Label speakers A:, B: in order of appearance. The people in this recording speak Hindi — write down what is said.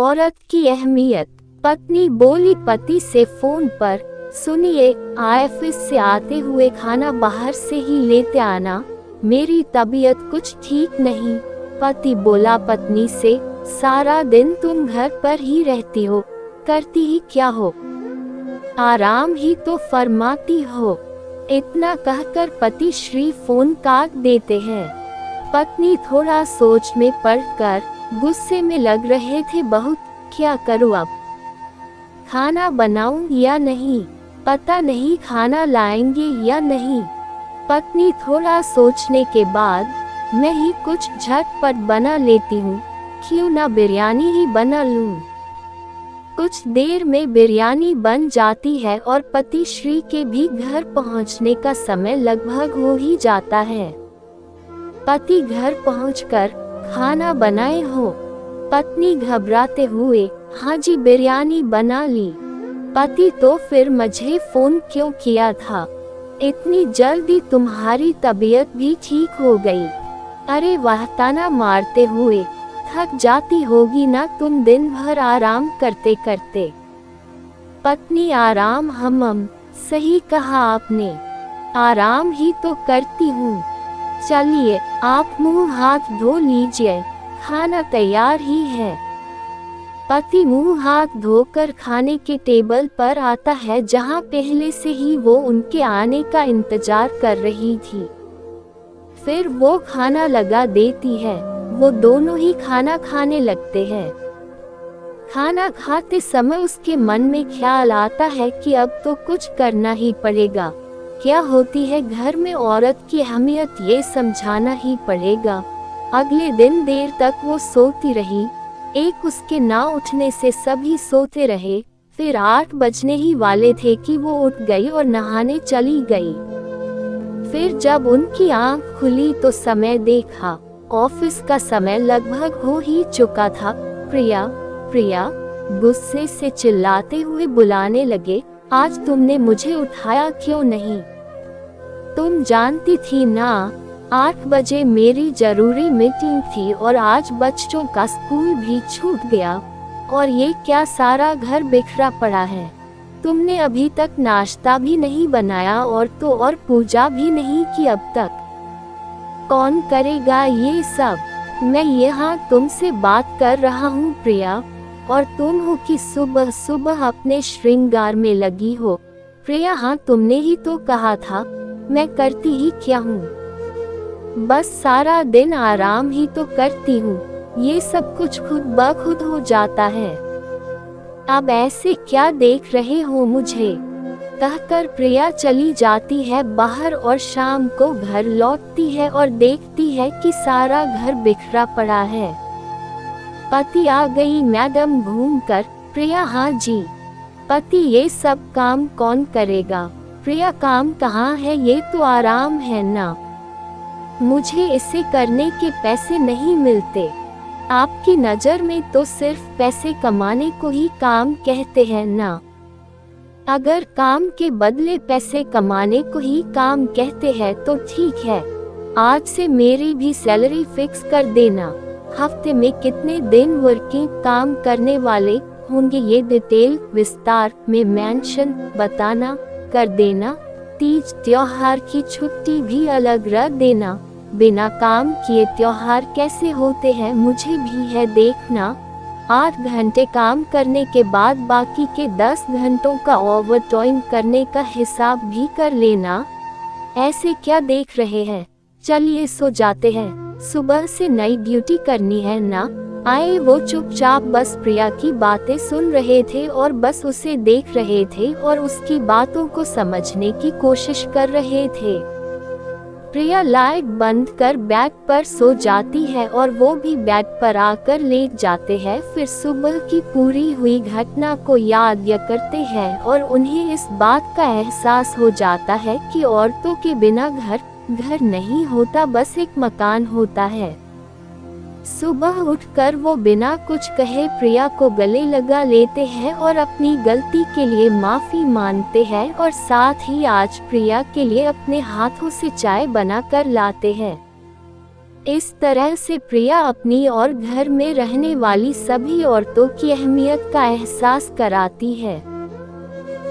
A: औरत की अहमियत। पत्नी बोली पति से फोन पर, सुनिए, ऑफिस से आते हुए खाना बाहर से ही लेते आना, मेरी तबीयत कुछ ठीक नहीं। पति बोला पत्नी से, सारा दिन तुम घर पर ही रहती हो, करती ही क्या हो, आराम ही तो फरमाती हो। इतना कहकर पति श्री फोन काट देते हैं। पत्नी थोड़ा सोच में पड़कर गुस्से में लग रहे थे बहुत, क्या करूं अब, खाना बनाऊं या नहीं, पता नहीं खाना लाएंगे या नहीं। पत्नी थोड़ा सोचने के बाद, मैं ही कुछ झटपट बना लेती हूँ, क्यों ना बिरयानी ही बना लूं। कुछ देर में बिरयानी बन जाती है और पति श्री के भी घर पहुंचने का समय लगभग हो ही जाता है। पति घर पहुंचकर, खाना बनाए हो? पत्नी घबराते हुए, हाँ जी बिरयानी बना ली। पति तो फिर मुझे फोन क्यों किया था, इतनी जल्दी तुम्हारी तबीयत भी ठीक हो गई। अरे वाह, ताना मारते हुए, थक जाती होगी ना तुम दिन भर आराम करते करते। पत्नी आराम, हम सही कहा आपने, आराम ही तो करती हूँ। चलिए आप मुंह हाथ धो लीजिए, खाना तैयार ही है। पति मुंह हाथ धोकर खाने के टेबल पर आता है जहां पहले से ही वो उनके आने का इंतजार कर रही थी। फिर वो खाना लगा देती है, वो दोनों ही खाना खाने लगते हैं। खाना खाते समय उसके मन में ख्याल आता है कि अब तो कुछ करना ही पड़ेगा। क्या होती है घर में औरत की अहमियत, ये समझाना ही पड़ेगा। अगले दिन देर तक वो सोती रही, एक उसके ना उठने से सभी सोते रहे। फिर 8 बजने ही वाले थे कि वो उठ गई और नहाने चली गई। फिर जब उनकी आंख खुली तो समय देखा, ऑफिस का समय लगभग हो ही चुका था। प्रिया, प्रिया, गुस्से से चिल्लाते हुए बुलाने लगे, आज तुमने मुझे उठाया क्यों नहीं? तुम जानती थी ना 8 बजे मेरी जरूरी मीटिंग थी और आज बच्चों का स्कूल भी छूट गया, और ये क्या सारा घर बिखरा पड़ा है। तुमने अभी तक नाश्ता भी नहीं बनाया और पूजा भी नहीं की अब तक। कौन करेगा ये सब? मैं यहाँ तुमसे बात कर रहा हूँ प्रिया, और तुम हो कि सुबह सुबह अपने श्रृंगार में लगी हो। प्रिया, हाँ तुमने ही तो कहा था, मैं करती ही क्या हूँ, बस सारा दिन आराम ही तो करती हूँ, ये सब कुछ खुद ब खुद हो जाता है। अब ऐसे क्या देख रहे हो मुझे? कहकर प्रिया चली जाती है बाहर और शाम को घर लौटती है और देखती है कि सारा घर बिखरा पड़ा है। पति आ गई मैडम घूमकर। प्रिया, हाँ जी। पति, ये सब काम कौन करेगा? प्रिया, काम कहाँ है, ये तो आराम है ना, मुझे इसे करने के पैसे नहीं मिलते। आपकी नज़र में तो सिर्फ पैसे कमाने को ही काम कहते हैं ना। अगर काम के बदले पैसे कमाने को ही काम कहते हैं तो ठीक है, आज से मेरी भी सैलरी फिक्स कर देना। हफ्ते में कितने दिन वर्किंग काम करने वाले होंगे ये डिटेल विस्तार में मेंशन बताना कर देना। तीज त्योहार की छुट्टी भी अलग रख देना। बिना काम किए त्योहार कैसे होते हैं मुझे भी है देखना। 8 घंटे काम करने के बाद बाकी के 10 घंटों का ओवर टाइम करने का हिसाब भी कर लेना। ऐसे क्या देख रहे हैं, चलिए सो जाते हैं, सुबह से नई ड्यूटी करनी है ना। आए वो चुपचाप बस प्रिया की बातें सुन रहे थे और बस उसे देख रहे थे और उसकी बातों को समझने की कोशिश कर रहे थे। प्रिया लाइट बंद कर बेड पर सो जाती है और वो भी बेड पर आकर लेट जाते हैं। फिर सुबह की पूरी हुई घटना को याद करते हैं और उन्हें इस बात का एहसास हो जाता है कि औरतों के बिना घर नहीं होता, बस एक मकान होता है। सुबह उठकर वो बिना कुछ कहे प्रिया को गले लगा लेते हैं और अपनी गलती के लिए माफी मांगते हैं और साथ ही आज प्रिया के लिए अपने हाथों से चाय बनाकर लाते हैं। इस तरह से प्रिया अपनी और घर में रहने वाली सभी औरतों की अहमियत का एहसास कराती है।